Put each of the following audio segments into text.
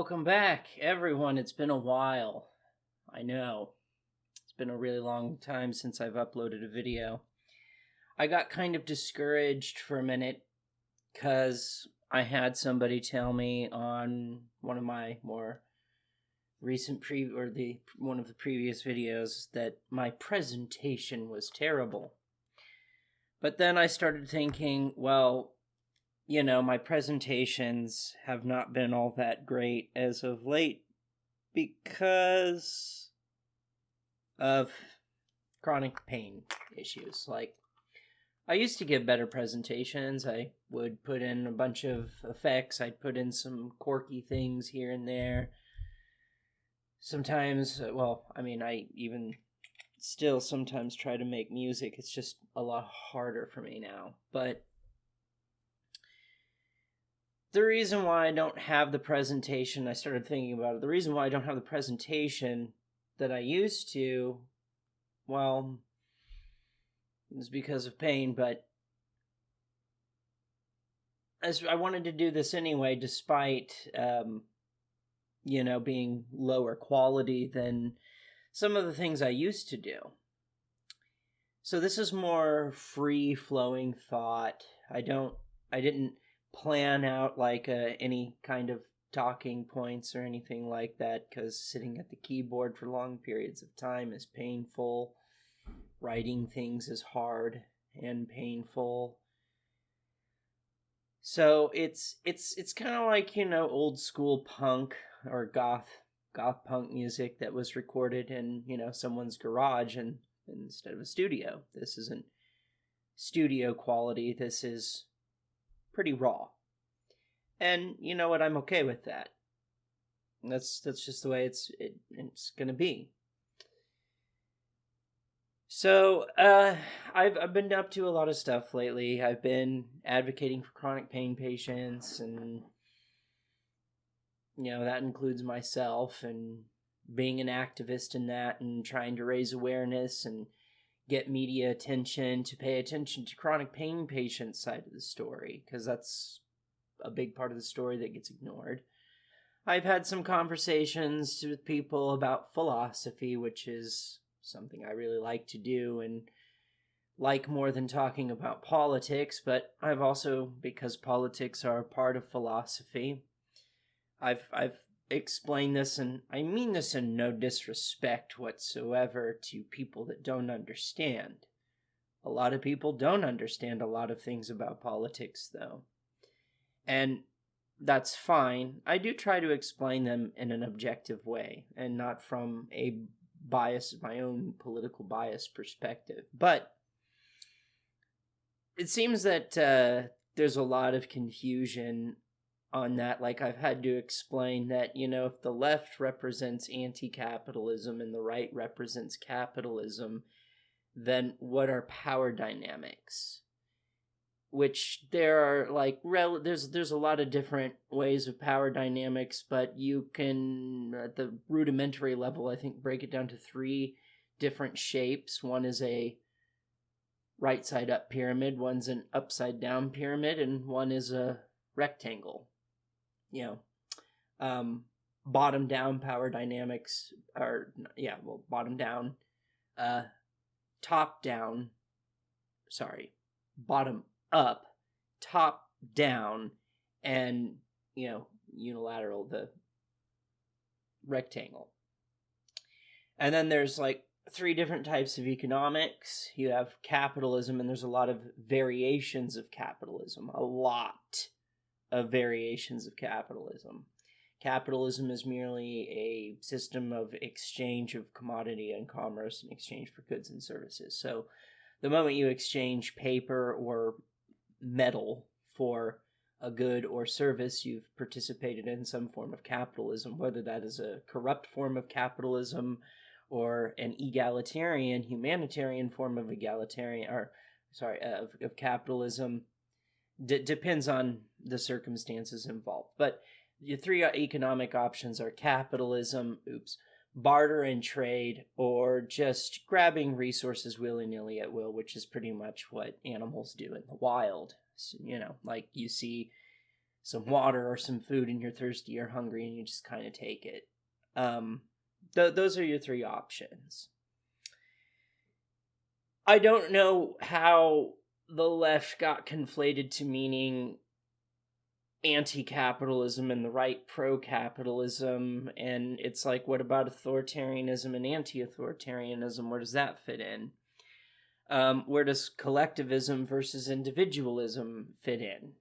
Welcome back, everyone. It's been a while. I know. It's been a really long time since I've uploaded a video. I got kind of discouraged for a minute because I had somebody tell me on one of my more recent one of the previous videos that my presentation was terrible. But then I started thinking, well, my presentations have not been all that great as of late because of chronic pain issues. Like, I used to give better presentations. I would put in a bunch of effects. I'd put in some quirky things here and there. Sometimes, I even still sometimes try to make music. It's just a lot harder for me now. But the reason why I don't have the presentation, I started thinking about it, the reason why I don't have the presentation that I used to, well, is because of pain, but as I wanted to do this anyway, despite, being lower quality than some of the things I used to do. So this is more free-flowing thought. I didn't plan out any kind of talking points or anything like that, because sitting at the keyboard for long periods of time is painful. Writing things is hard and painful. So it's kind of like, old school punk or goth punk music that was recorded in, someone's garage and instead of a studio. This isn't studio quality. This is pretty raw. And you know what? I'm okay with that. That's just the way it's going to be. So, I've been up to a lot of stuff lately. I've been advocating for chronic pain patients, and that includes myself, and being an activist in that, and trying to raise awareness and get media attention to pay attention to chronic pain patients' side of the story, because that's a big part of the story that gets ignored. I've had some conversations with people about philosophy, which is something I really like to do and like more than talking about politics, but I've also, because politics are a part of philosophy, I've explained this, and I mean this in no disrespect whatsoever to people that don't understand. A lot of people don't understand a lot of things about politics, though. And that's fine. I do try to explain them in an objective way and not from a bias, my own political bias perspective. But it seems that there's a lot of confusion on that. Like, I've had to explain that, if the left represents anti-capitalism and the right represents capitalism, then what are power dynamics? Which there are there's a lot of different ways of power dynamics, but you can, at the rudimentary level, I think, break it down to 3 different shapes. One is a right side up pyramid, one's an upside down pyramid, and one is a rectangle. Bottom down power dynamics are, bottom down, bottom up, top down, and, unilateral, the rectangle. And then there's 3 different types of economics. You have capitalism, and there's a lot of variations of capitalism. A lot of variations of capitalism. Capitalism is merely a system of exchange of commodity and commerce in exchange for goods and services. So the moment you exchange paper or metal for a good or service, you've participated in some form of capitalism, whether that is a corrupt form of capitalism or an egalitarian, humanitarian form of of capitalism. Depends on the circumstances involved. But the 3 economic options are capitalism, barter and trade, or just grabbing resources willy-nilly at will, which is pretty much what animals do in the wild. So, you see some water or some food and you're thirsty or hungry and you just kind of take it. Those are your three options. I don't know how the left got conflated to meaning anti-capitalism and the right pro-capitalism, and it's like, what about authoritarianism and anti-authoritarianism? Where does that fit in? Where does collectivism versus individualism fit in?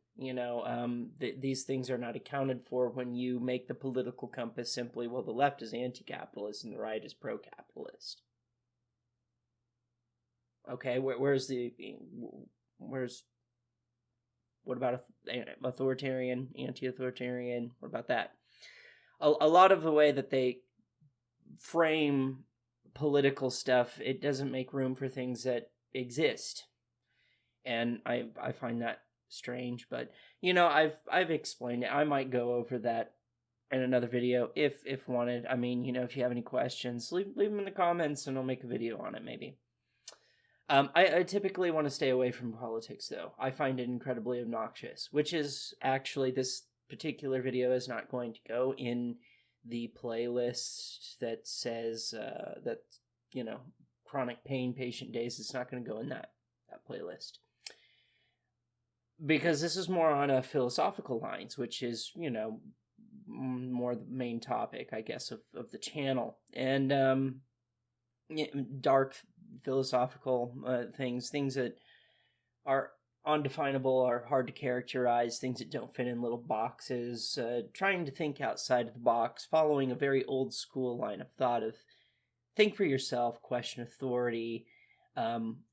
These things are not accounted for when you make the political compass simply, well, the left is anti-capitalist and the right is pro-capitalist. Okay, what about authoritarian, anti-authoritarian? What about that? A lot of the way that they frame political stuff, it doesn't make room for things that exist. And I find that strange, but I've explained it. I might go over that in another video if wanted. I mean, if you have any questions, leave them in the comments and I'll make a video on it maybe. I typically want to stay away from politics, though. I find it incredibly obnoxious, which is actually, this particular video is not going to go in the playlist that says that, chronic pain patient days. It's not going to go in that playlist. Because this is more on a philosophical lines, which is, more the main topic, I guess, of the channel. And dark philosophical things that are undefinable, are hard to characterize, things that don't fit in little boxes, trying to think outside of the box, following a very old school line of thought of think for yourself, question authority,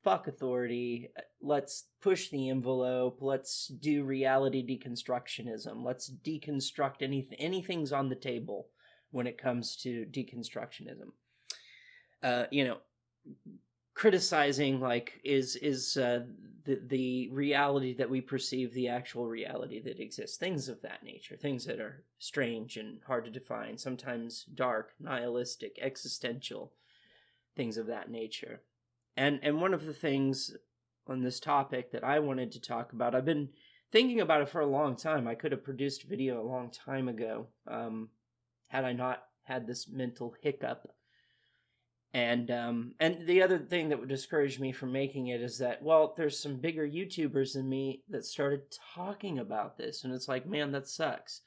fuck authority, let's push the envelope, let's do reality deconstructionism, let's deconstruct anything's on the table when it comes to deconstructionism. Criticizing is the reality that we perceive the actual reality that exists, things of that nature, things that are strange and hard to define, sometimes dark, nihilistic, existential, things of that nature. And one of the things on this topic that I wanted to talk about, I've been thinking about it for a long time. I could have produced a video a long time ago had I not had this mental hiccup. And the other thing that would discourage me from making it is that, well, there's some bigger YouTubers than me that started talking about this, and it's like, man, that sucks.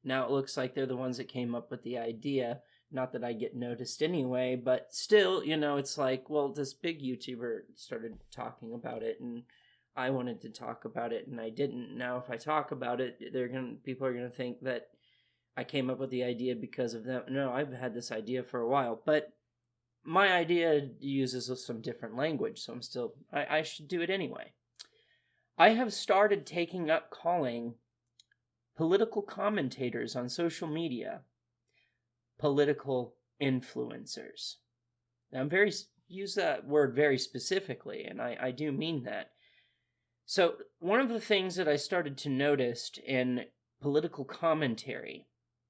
Now it looks like they're the ones that came up with the idea. Not that I get noticed anyway, but still, it's like, well, this big YouTuber started talking about it, and I wanted to talk about it, and I didn't. Now, if I talk about it, people are gonna think that I came up with the idea because of them. No, I've had this idea for a while, but my idea uses some different language, so I should do it anyway. I have started taking up calling political commentators on social media political influencers. Now, use that word very specifically, and I do mean that. So, one of the things that I started to notice in political commentary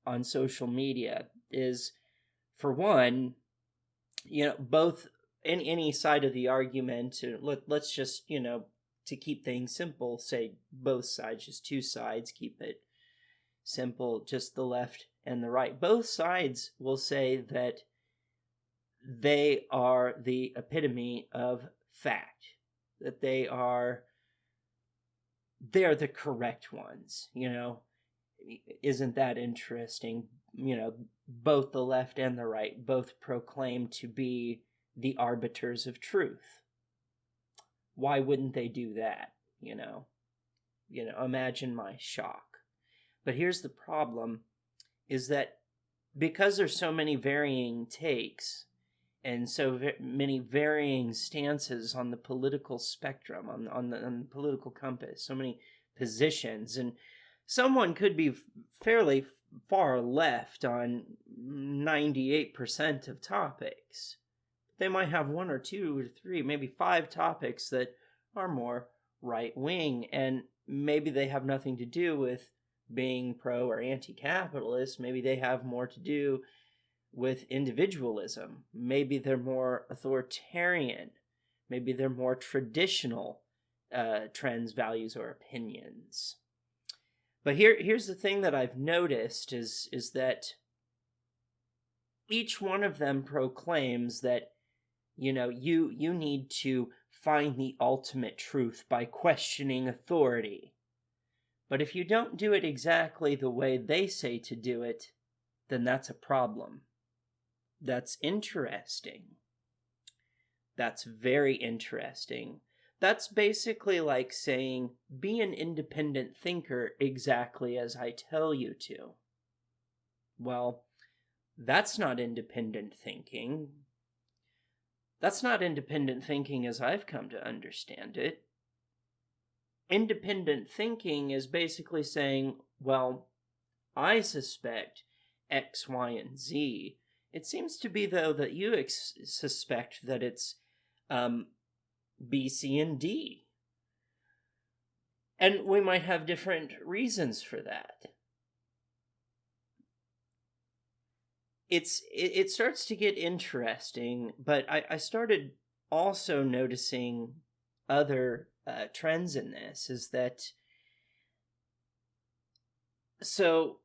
on social media is, for one, both in any side of the argument, let's just, to keep things simple, say both sides, just two sides, keep it simple, just the left and the right. Both sides will say that they are the epitome of fact, that they're the correct ones, Isn't that interesting? Both the left and the right both proclaim to be the arbiters of truth. Why wouldn't they do that? Imagine my shock. But here's the problem, is that because there's so many varying takes and so many varying stances on the political spectrum, on the political compass, so many positions, and someone could be fairly far left on 98% of topics. They might have one or two or three, maybe 5 topics that are more right-wing, and maybe they have nothing to do with being pro or anti-capitalist. Maybe they have more to do with individualism. Maybe they're more authoritarian. Maybe they're more traditional trends, values, or opinions. But here's the thing that I've noticed is that each one of them proclaims that, you need to find the ultimate truth by questioning authority. But if you don't do it exactly the way they say to do it, then that's a problem. That's interesting. That's very interesting. That's basically like saying, be an independent thinker exactly as I tell you to. Well, that's not independent thinking. That's not independent thinking as I've come to understand it. Independent thinking is basically saying, well, I suspect X, Y, and Z. It seems to be, though, that you suspect that it's B, C, and D. And we might have different reasons for that. It starts to get interesting, but I started also noticing other trends in this, is that, so,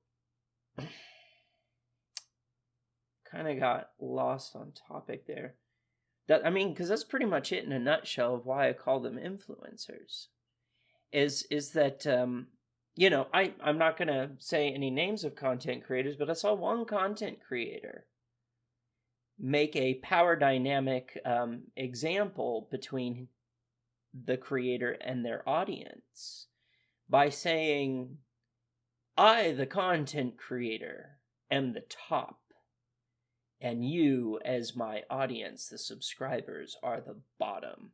kind of got lost on topic there. Because that's pretty much it in a nutshell of why I call them influencers. Is that, I'm not going to say any names of content creators, but I saw one content creator make a power dynamic example between the creator and their audience by saying, I, the content creator, am the top, and you, as my audience, the subscribers, are the bottom.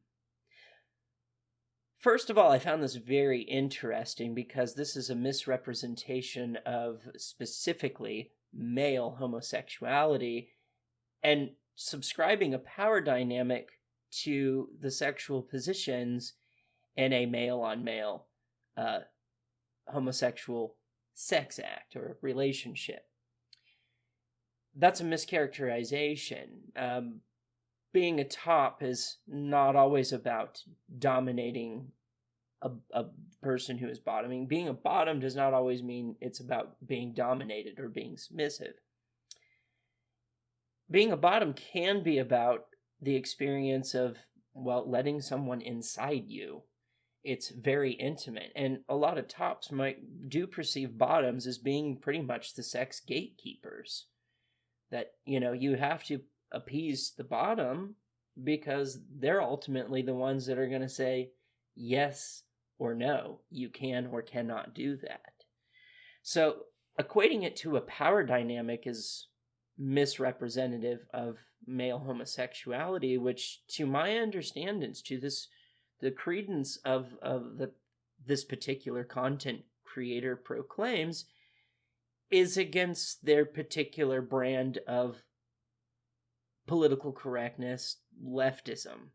First of all, I found this very interesting because this is a misrepresentation of specifically male homosexuality and subscribing a power dynamic to the sexual positions in a male-on-male homosexual sex act or relationship. That's a mischaracterization. Being a top is not always about dominating a person who is bottoming. Being a bottom does not always mean it's about being dominated or being submissive. Being a bottom can be about the experience of, letting someone inside you. It's very intimate, and a lot of tops do perceive bottoms as being pretty much the sex gatekeepers. That, you have to appease the bottom because they're ultimately the ones that are going to say yes or no, you can or cannot do that. So equating it to a power dynamic is misrepresentative of male homosexuality, which, to my understandings, the credence of this particular content creator proclaims, is against their particular brand of political correctness, leftism.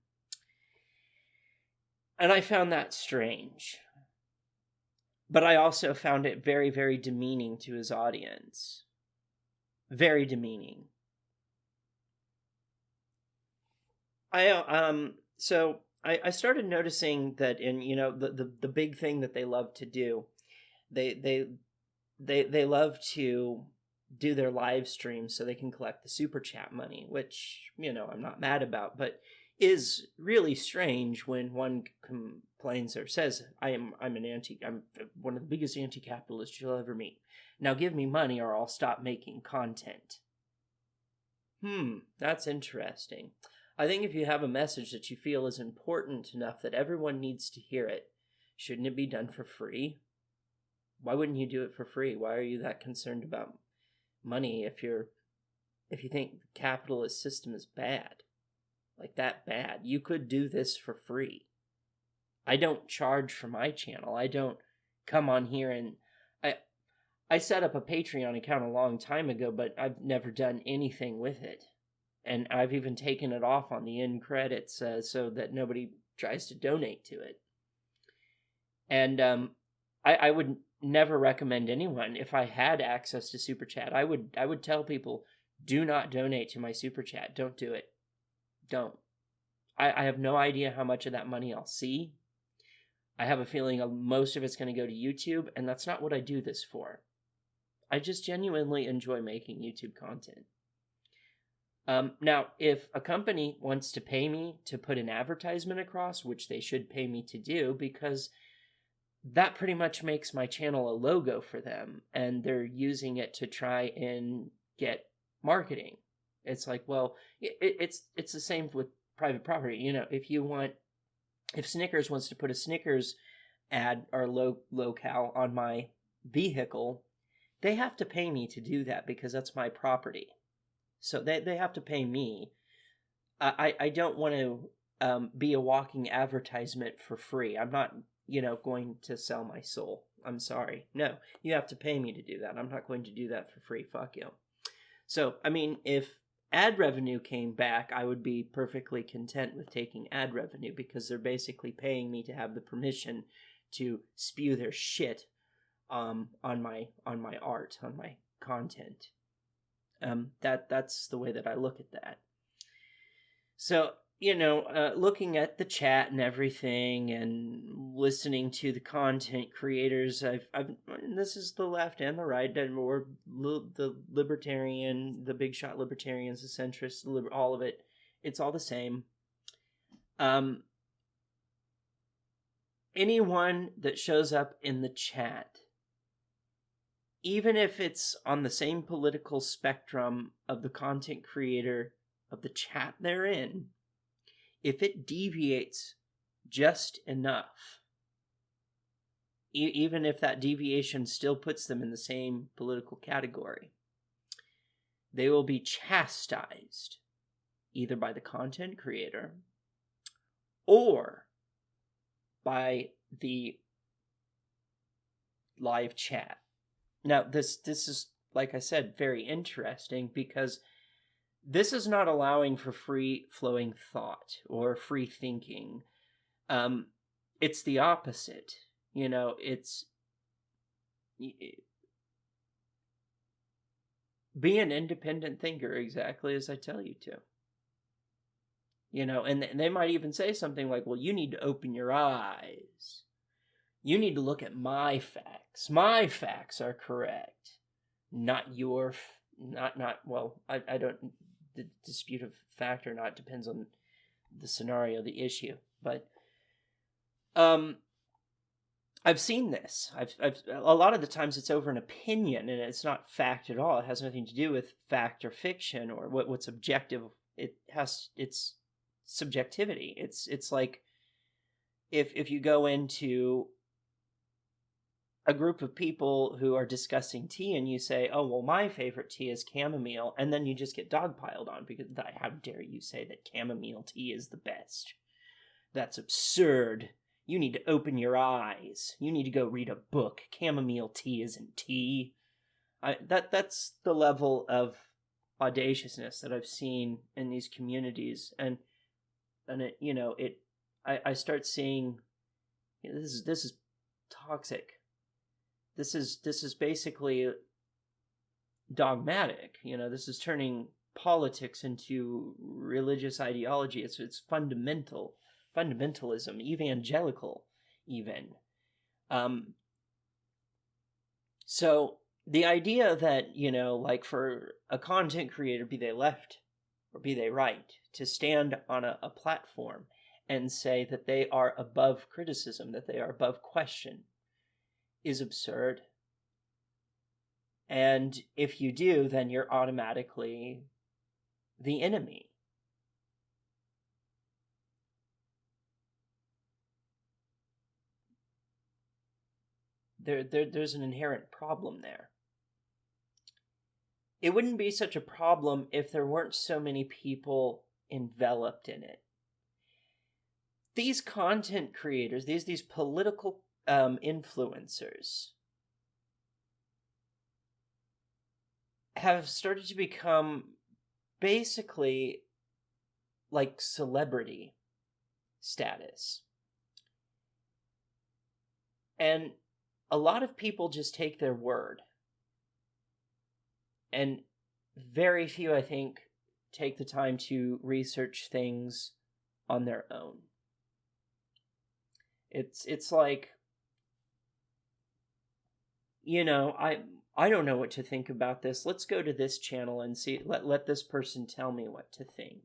And I found that strange. But I also found it very, very demeaning to his audience. Very demeaning. So I started noticing that in, the big thing that they love to do, they love to do their live streams so they can collect the super chat money, which, I'm not mad about, but is really strange when one complains or says, I'm one of the biggest anti-capitalists you'll ever meet. Now give me money or I'll stop making content. That's interesting. I think if you have a message that you feel is important enough that everyone needs to hear it, shouldn't it be done for free? Why wouldn't you do it for free? Why are you that concerned about money if you think the capitalist system is bad? Like that bad. You could do this for free. I don't charge for my channel. I don't come on here and I set up a Patreon account a long time ago, but I've never done anything with it. And I've even taken it off on the end credits so that nobody tries to donate to it. And I would never recommend anyone, if I had access to Super Chat, I would tell people, do not donate to my Super Chat. Don't do it. Don't. I have no idea how much of that money I'll see. I have a feeling most of it's going to go to YouTube, and that's not what I do this for. I just genuinely enjoy making YouTube content. Now, if a company wants to pay me to put an advertisement across, which they should pay me to do, because that pretty much makes my channel a logo for them, and they're using it to try and get marketing. It's like, well, it's the same with private property. You know, if Snickers wants to put a Snickers ad or locale on my vehicle, they have to pay me to do that because that's my property. So they have to pay me. I don't want to be a walking advertisement for free. I'm not, going to sell my soul. I'm sorry. No, you have to pay me to do that. I'm not going to do that for free. Fuck you. So, I mean, if ad revenue came back, I would be perfectly content with taking ad revenue because they're basically paying me to have the permission to spew their shit on my art, on my content. That's the way that I look at that. So, looking at the chat and everything and listening to the content creators, and this is the left and the right, or the libertarian, the big shot libertarians, the centrists, all of it. It's all the same. Anyone that shows up in the chat, even if it's on the same political spectrum of the content creator of the chat they're in, if it deviates just enough, even if that deviation still puts them in the same political category, they will be chastised either by the content creator or by the live chat. Now, this is, like I said, very interesting because this is not allowing for free-flowing thought or free thinking. It's the opposite. It's... Be an independent thinker, exactly as I tell you to. And they might even say something like, well, you need to open your eyes. You need to look at my facts. My facts are correct. Not your... well, I don't... The dispute of fact or not depends on the scenario, the issue. But I've seen this. I've a lot of the times it's over an opinion and it's not fact at all. It has nothing to do with fact or fiction or what's objective. It's subjectivity. It's like if you go into a group of people who are discussing tea and you say, oh, well, my favorite tea is chamomile, and then you just get dogpiled on because how dare you say that chamomile tea is the best? That's absurd. You need to open your eyes. You need to go read a book. Chamomile tea isn't tea. That's the level of audaciousness that I've seen in these communities, and it I start seeing this is toxic. This is basically dogmatic. This is turning politics into religious ideology. It's fundamentalism, evangelical even. So the idea that, like for a content creator, be they left or be they right, to stand on a platform and say that they are above criticism, that they are above question, is absurd. And if you do, then you're automatically the enemy. There's an inherent problem there. It wouldn't be such a problem if there weren't so many people enveloped in it. These content creators, these political influencers, have started to become basically like celebrity status. And a lot of people just take their word. And very few, I think, take the time to research things on their own. It's like, I don't know what to think about this. Let's go to this channel and see, let this person tell me what to think.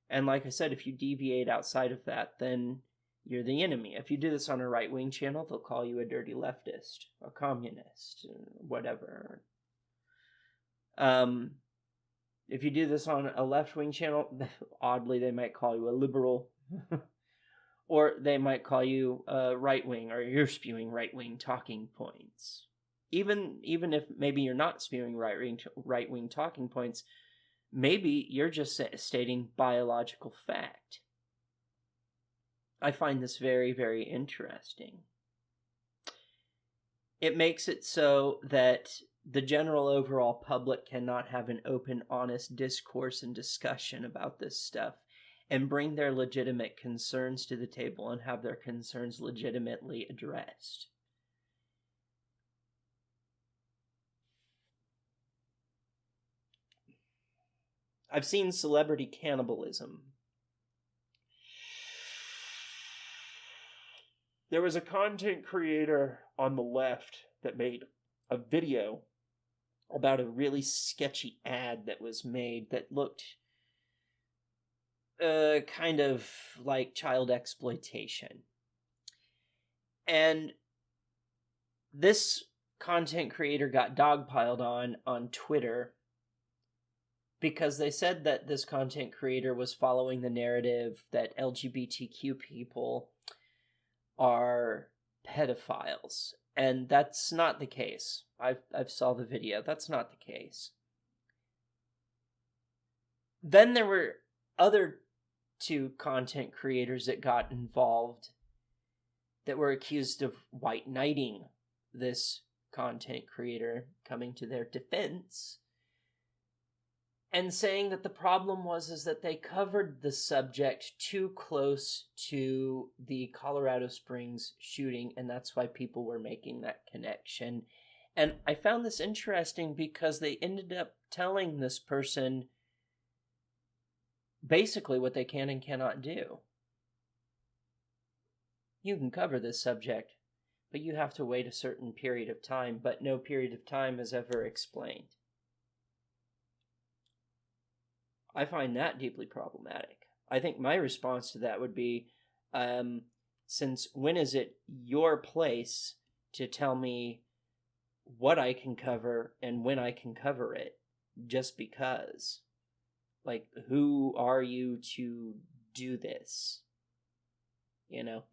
And like I said, if you deviate outside of that, then you're the enemy. If you do this on a right-wing channel, they'll call you a dirty leftist, a communist, whatever. If you do this on a left-wing channel, oddly, they might call you a liberal. Or they might call you right-wing, or you're spewing right-wing talking points. Even if maybe you're not spewing right-wing talking points, maybe you're just stating biological fact. I find this very, very interesting. It makes it so that the general overall public cannot have an open, honest discourse and discussion about this stuff and bring their legitimate concerns to the table and have their concerns legitimately addressed. I've seen celebrity cannibalism. There was a content creator on the left that made a video about a really sketchy ad that was made that looked kind of like child exploitation. And this content creator got dogpiled on Twitter because they said that this content creator was following the narrative that LGBTQ people are pedophiles. And that's not the case. I've saw the video. That's not the case. Then there were other two content creators that got involved that were accused of white knighting this content creator, coming to their defense and saying that the problem was that they covered the subject too close to the Colorado Springs shooting, and that's why people were making that connection. And I found this interesting because they ended up telling this person basically what they can and cannot do. You can cover this subject, but you have to wait a certain period of time, but no period of time is ever explained. I find that deeply problematic. I think my response to that would be, since when is it your place to tell me what I can cover and when I can cover it just because? Like, who are you to do this?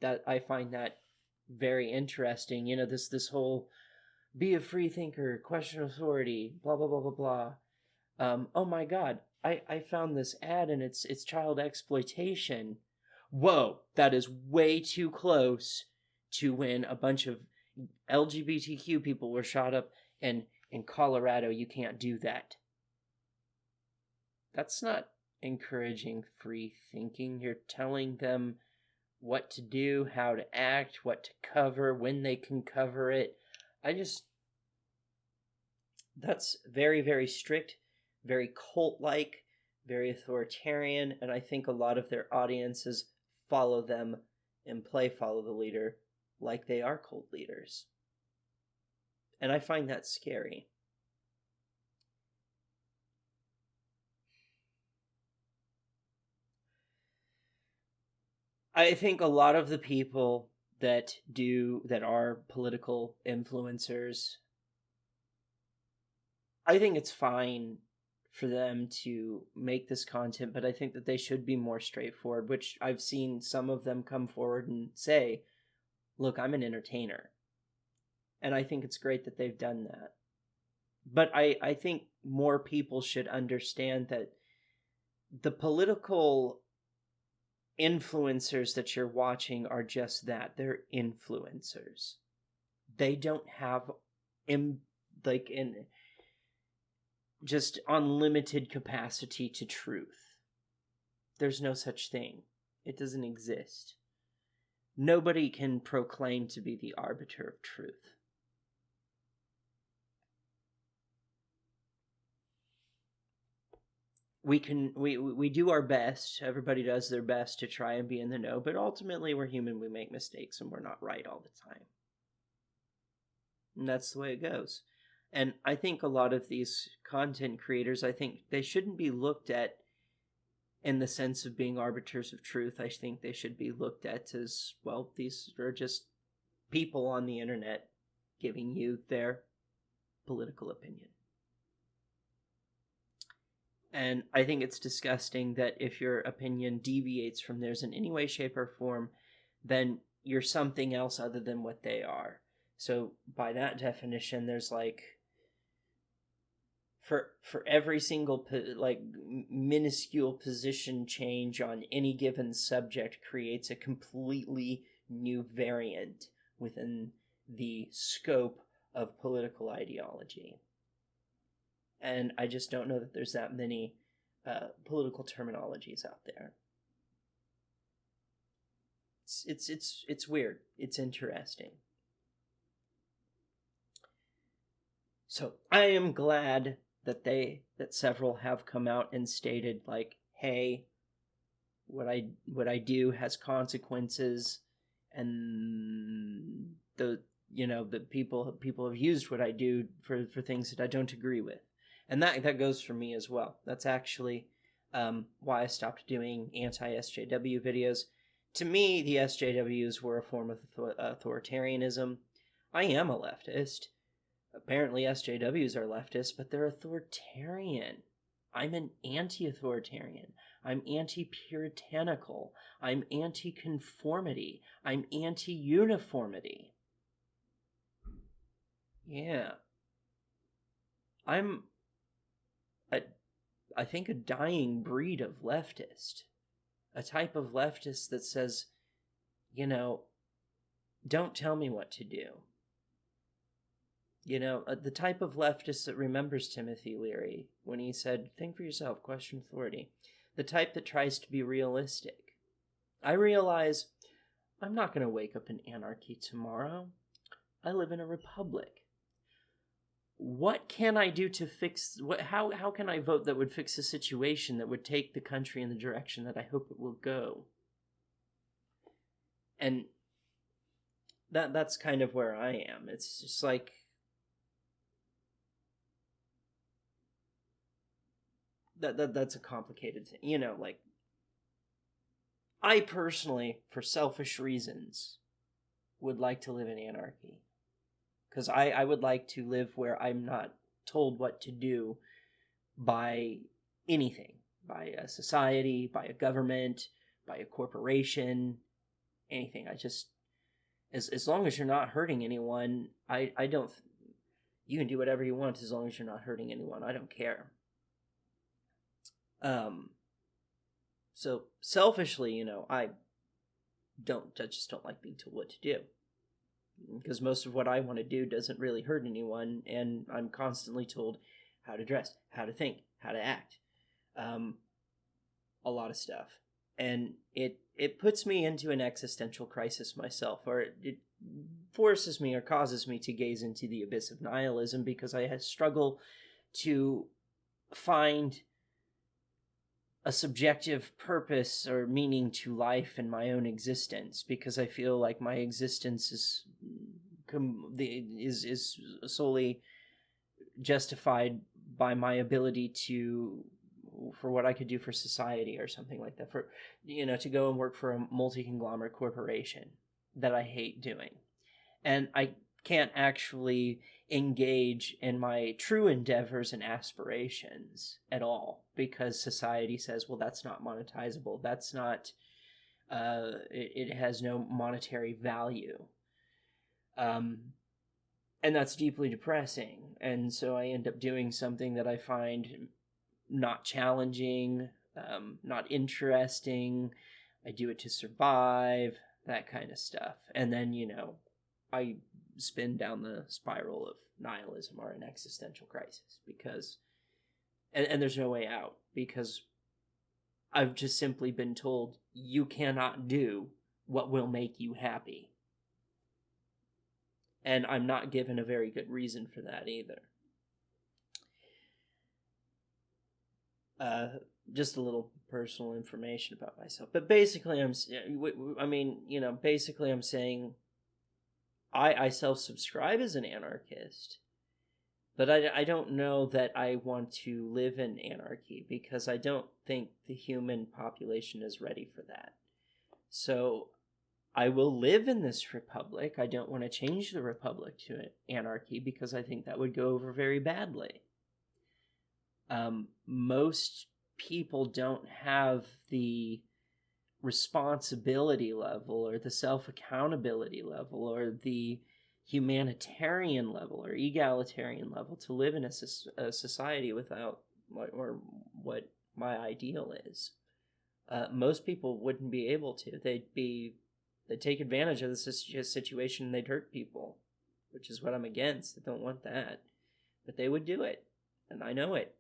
That I find that very interesting. This whole be a free thinker, question authority, blah, blah, blah, blah, blah. Oh my God. I found this ad and it's child exploitation. Whoa, that is way too close to when a bunch of LGBTQ people were shot up, and in Colorado you can't do that. That's not encouraging free thinking. You're telling them what to do, how to act, what to cover, when they can cover it. That's very, very strict, very cult-like, very authoritarian, and I think a lot of their audiences follow them and follow the leader like they are cult leaders. And I find that scary. I think a lot of the people that are political influencers, I think it's fine for them to make this content, but I think that they should be more straightforward, which I've seen some of them come forward and say, look, I'm an entertainer. And I think it's great that they've done that. But I think more people should understand that the political influencers that you're watching are just that. They're influencers. They don't have just unlimited capacity to truth. There's no such thing. It doesn't exist. Nobody can proclaim to be the arbiter of truth. we do our best. Everybody does their best to try and be in the know, but ultimately we're human. We make mistakes and we're not right all the time. And that's the way it goes. And I think a lot of these content creators, I think they shouldn't be looked at in the sense of being arbiters of truth. I think they should be looked at as, well, these are just people on the internet giving you their political opinion. And I think it's disgusting that if your opinion deviates from theirs in any way, shape, or form, then you're something else other than what they are. So by that definition, there's like, for every single like minuscule position change on any given subject creates a completely new variant within the scope of political ideology. And I just don't know that there's that many political terminologies out there. It's weird. It's interesting. So I am glad that several have come out and stated, like, hey, what I do has consequences, and the people have used what I do for things that I don't agree with. And that goes for me as well. That's actually why I stopped doing anti-SJW videos. To me, the SJWs were a form of authoritarianism. I am a leftist. Apparently SJWs are leftists, but they're authoritarian. I'm an anti-authoritarian. I'm anti-puritanical. I'm anti-conformity. I'm anti-uniformity. Yeah. I'm I think a dying breed of leftist. A type of leftist that says, don't tell me what to do. The type of leftist that remembers Timothy Leary when he said, think for yourself, question authority. The type that tries to be realistic. I realize I'm not going to wake up in anarchy tomorrow. I live in a republic. What can I do to fix... How can I vote that would fix a situation that would take the country in the direction that I hope it will go? And that's kind of where I am. It's just like... That's a complicated thing. I personally, for selfish reasons, would like to live in anarchy. Because I would like to live where I'm not told what to do by anything. By a society, by a government, by a corporation, anything. I just... As long as you're not hurting anyone, I don't... You can do whatever you want as long as you're not hurting anyone. I don't care. So selfishly, I just don't like being told what to do. Because most of what I want to do doesn't really hurt anyone, and I'm constantly told how to dress, how to think, how to act. A lot of stuff. And it puts me into an existential crisis myself, or it forces me or causes me to gaze into the abyss of nihilism, because I struggle to find a subjective purpose or meaning to life in my own existence, because I feel like my existence is solely justified by my ability for what I could do for society or something like that, for to go and work for a multi-conglomerate corporation that I hate doing. And I can't actually engage in my true endeavors and aspirations at all, because society says, well, that's not monetizable. That's not, it has no monetary value. And that's deeply depressing. And so I end up doing something that I find not challenging, not interesting. I do it to survive, that kind of stuff. And then, I spin down the spiral of nihilism or an existential crisis, because and there's no way out, because I've just simply been told you cannot do what will make you happy, and I'm not given a very good reason for that either. just a little personal information about myself. But basically, I'm saying I self-subscribe as an anarchist, but I don't know that I want to live in anarchy, because I don't think the human population is ready for that. So I will live in this republic. I don't want to change the republic to anarchy, because I think that would go over very badly. Most people don't have the responsibility level or the self-accountability level or the humanitarian level or egalitarian level to live in a society without what my ideal is. Most people wouldn't be able to. They'd take advantage of the situation and they'd hurt people, which is what I'm against. I don't want that. But they would do it, and I know it.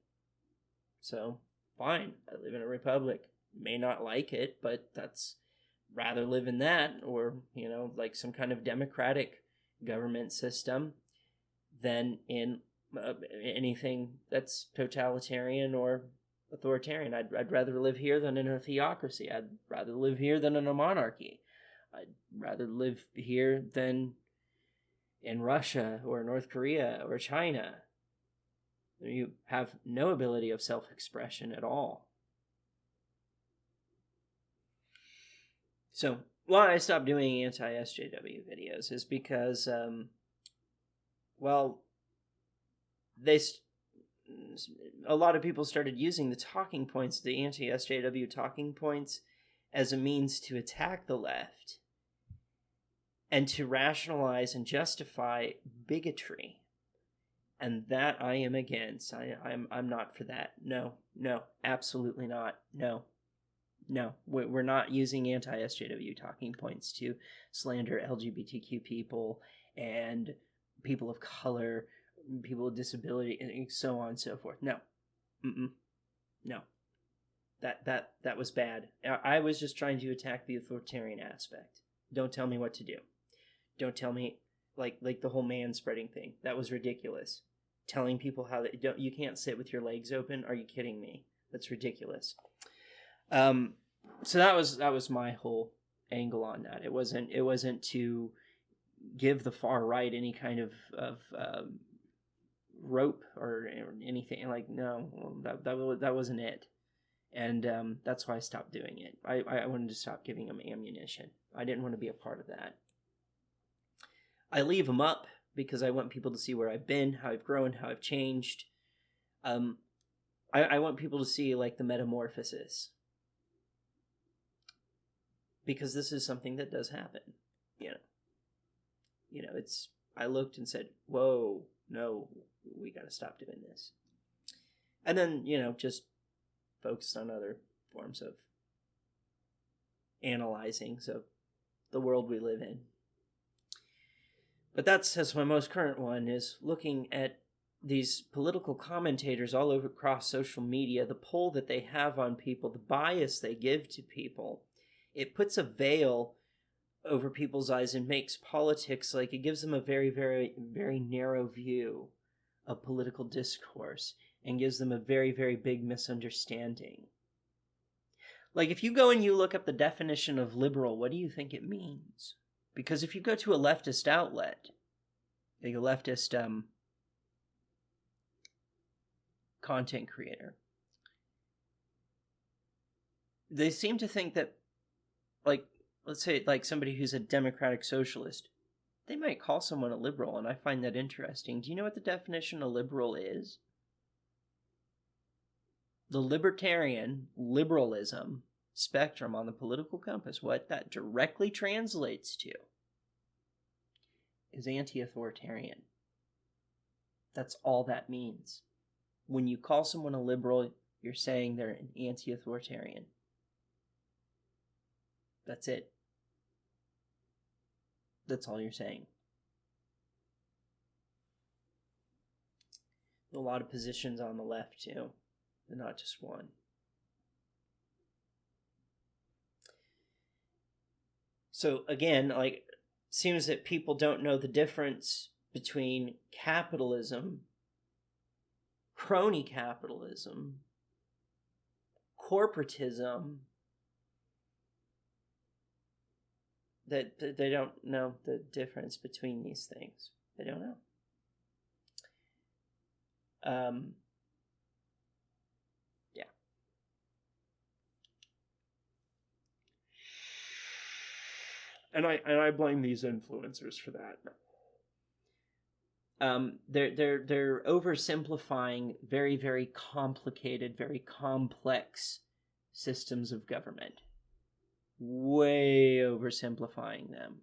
So, fine. I live in a republic. May not like it, but that's rather live in that, or, like some kind of democratic government system, than in anything that's totalitarian or authoritarian. I'd rather live here than in a theocracy. I'd rather live here than in a monarchy. I'd rather live here than in Russia or North Korea or China. You have no ability of self-expression at all. So, why I stopped doing anti-SJW videos is because, a lot of people started using the talking points, the anti-SJW talking points, as a means to attack the left and to rationalize and justify bigotry. And that I am against. I'm not for that. No, absolutely not. No. We're not using anti-SJW talking points to slander LGBTQ people and people of color, people with disability, and so on and so forth. No. No. That was bad. I was just trying to attack the authoritarian aspect. Don't tell me what to do. Don't tell me, like the whole man-spreading thing. That was ridiculous. Telling people how you can't sit with your legs open. Are you kidding me? That's ridiculous. So that was my whole angle on that. It wasn't to give the far right any kind of rope or anything. Like, no, that wasn't it. And that's why I stopped doing it. I wanted to stop giving them ammunition. I didn't want to be a part of that. I leave them up because I want people to see where I've been, how I've grown, how I've changed. I want people to see, like, the metamorphosis. Because this is something that does happen, I looked and said, whoa, no, we got to stop doing this. And then, just focused on other forms of analyzing, so the world we live in. But that's my most current one, is looking at these political commentators all over across social media, the pull that they have on people, the bias they give to people. It puts a veil over people's eyes and makes politics, like, it gives them a very, very, very narrow view of political discourse and gives them a very, very big misunderstanding. Like, if you go and you look up the definition of liberal, what do you think it means? Because if you go to a leftist outlet, like a leftist content creator, they seem to think that, like, let's say, like, somebody who's a democratic socialist, they might call someone a liberal, and I find that interesting. Do you know what the definition of liberal is? The liberalism spectrum on the political compass, what that directly translates to is anti-authoritarian. That's all that means. When you call someone a liberal, you're saying they're an anti-authoritarian. That's it. That's all you're saying. A lot of positions on the left, too. And not just one. So, again, like, seems that people don't know the difference between capitalism, crony capitalism, corporatism, that they don't know the difference between these things. They don't know. Yeah. And I blame these influencers for that. They're oversimplifying very, very complicated, very complex systems of government. Way oversimplifying them.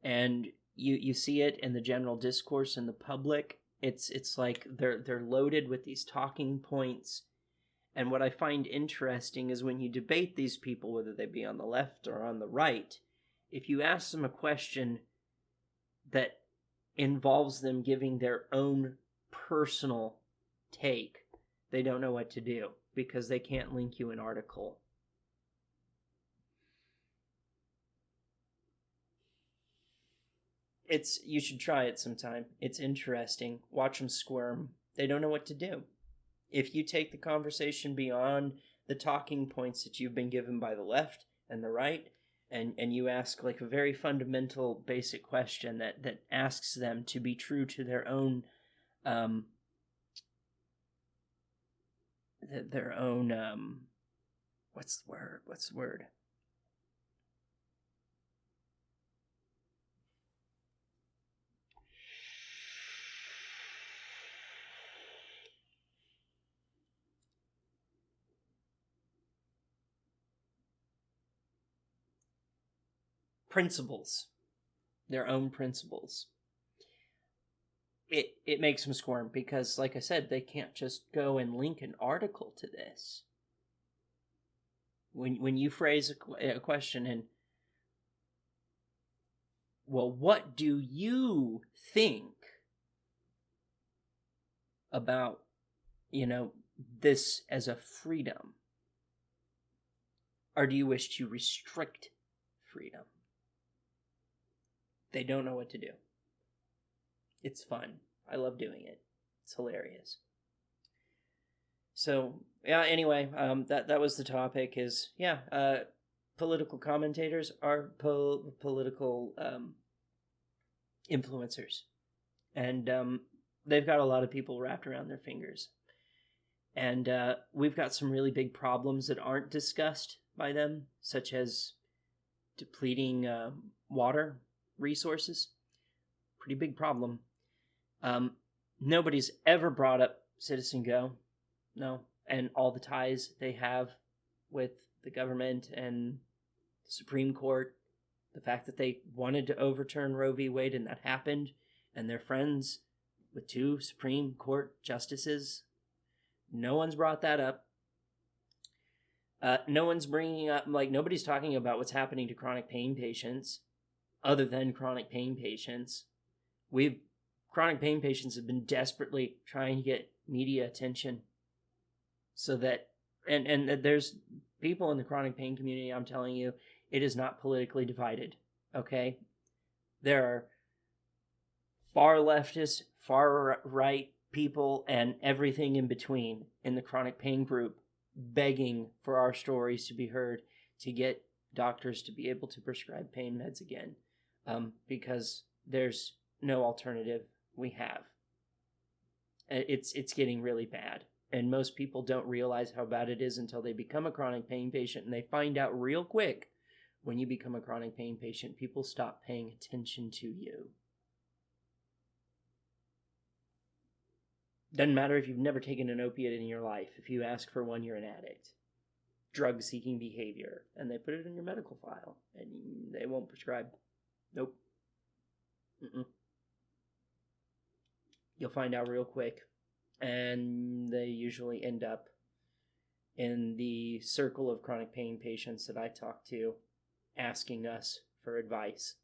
And you see it in the general discourse in the public. It's like they're loaded with these talking points. And what I find interesting is when you debate these people, whether they be on the left or on the right, if you ask them a question that involves them giving their own personal take, they don't know what to do because they can't link you an article. You should try it sometime. It's interesting. Watch them squirm. They don't know what to do. If you take the conversation beyond the talking points that you've been given by the left and the right, and you ask like a very fundamental, basic question that asks them to be true to their own what's the word? Principles. Their own principles. It makes them squirm because, like I said, they can't just go and link an article to this. When you phrase a question and, well, what do you think about, this as a freedom? Or do you wish to restrict freedom? They don't know what to do. It's fun. I love doing it. It's hilarious. So, yeah, anyway, that was the topic is, political commentators are political influencers. And they've got a lot of people wrapped around their fingers. And we've got some really big problems that aren't discussed by them, such as depleting water resources. Pretty big problem. Nobody's ever brought up Citizen Go. No. And all the ties they have with the government and the Supreme Court. The fact that they wanted to overturn Roe v. Wade and that happened. And they're friends with 2 Supreme Court justices. No one's brought that up. No one's bringing up, nobody's talking about what's happening to chronic pain patients other than chronic pain patients. Chronic pain patients have been desperately trying to get media attention so that, and there's people in the chronic pain community, I'm telling you, it is not politically divided, okay? There are far leftist, far right people, and everything in between in the chronic pain group begging for our stories to be heard, to get doctors to be able to prescribe pain meds again, because there's no alternative we have. It's getting really bad, and most people don't realize how bad it is until they become a chronic pain patient, and they find out real quick when you become a chronic pain patient, people stop paying attention to you. Doesn't matter if you've never taken an opiate in your life. If you ask for one, you're an addict. Drug-seeking behavior. And they put it in your medical file. And they won't prescribe. Nope. You'll find out real quick. And they usually end up in the circle of chronic pain patients that I talk to, asking us for advice.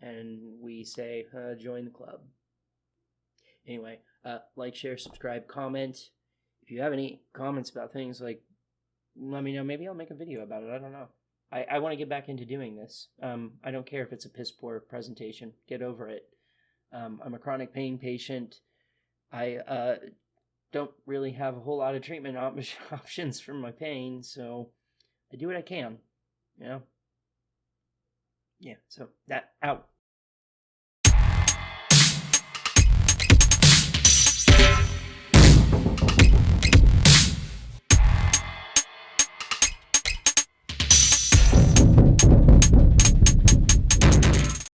And we say, join the club. Anyway, like, share, subscribe, comment. If you have any comments about things, let me know. Maybe I'll make a video about it. I don't know. I want to get back into doing this. I don't care if it's a piss poor presentation. Get over it. I'm a chronic pain patient. I don't really have a whole lot of treatment options for my pain, so I do what I can, you know? Yeah, so that, out.